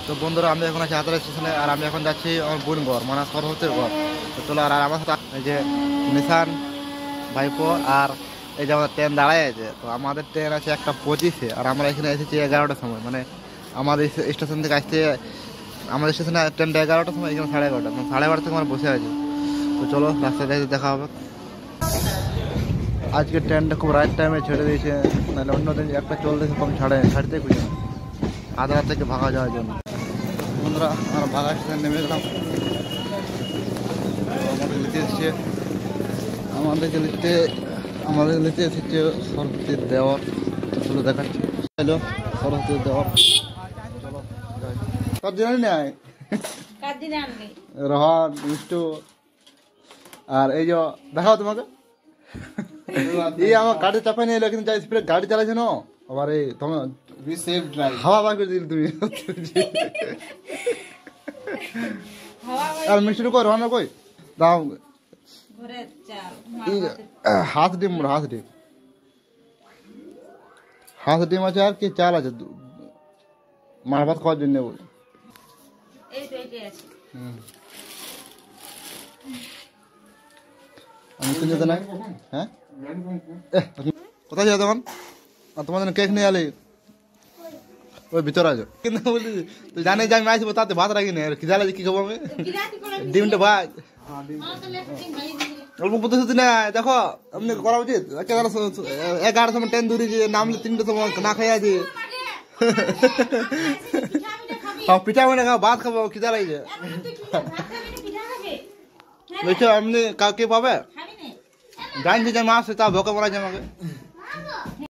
তো বন্ধুরা আমি এখন আছি হাতড়া স্টেশনে, আর আমি এখন যাচ্ছি আমার বোন ঘর, মানে সরস্বতীর ঘর। তো চলো, আর আমার সাথে এই যে নিশান ভাইপো, আর এই যে আমাদের ট্রেন দাঁড়ায় আছে। তো আমাদের ট্রেন আছে 1:25-এ, আর আমরা এখানে এসেছি 11টার সময়। মানে আমাদের স্টেশন থেকে আসতে, আমাদের স্টেশনে ট্রেনটা 11টার সময়, এখানে 11:30। মানে 12:30 থেকে আমরা বসে আছি। তো চলো রাস্তায় দেখা হবে। আজকে ট্রেনটা খুব রাইট টাইমে ছেড়ে দিয়েছে, নাহলে অন্যদিন 1:40 কম ছাড়তে খুঁজে না, আধা রাত থেকে ভাগা যাওয়ার জন্য। বন্ধুরা আমরা ভাগা স্টেশন নেমে গেলাম। আমাদের নিতে এসছে সরস্বতীর দেওয়ার। চলো দেখাচ্ছি, হ্যালো সরস্বতীর দেওয়ার। চলো তোর জানি নাই রহন মিষ্টু, আর এই যে দেখাও তোমাকে, এই আমার গাড়ি চাপাই নিয়ে এলো, কিন্তু যাই স্পিডে গাড়ি চালাইছে না। আবার এই তোমার হাওয়া বার করে দিল তুমি। আর মিষ্টি কই, রহনা কই, দাও হাঁস ডিম আছে, আর কি চাল আছে মাছ ভাত খাওয়ার জন্য। আমি তো যেতে নাই। হ্যাঁ কোথায় যাও তখন? তোমার জন্য কেক নিয়ে আলি, ওই ভিতরে আছো। কিন্তু বলি তুই জানিস যে আমি আসবো, তাতে ভাত রাখি না, কি জানে কি খাবো আমি? ডিমটা ভাত অল্প পদ্ধতি না। দেখো এমনি করা উচিত। 11টার সময় ট্রেন ধরেছি, নামলে 3টার সময় না খাই আছি। পিঠা মানে খাও, ভাত খাবো, খিদা লাগছে। বুঝছো এমনি কাউকে পাবে জানছি যে মাছ, তা ভোকা মারাছে আমাকে।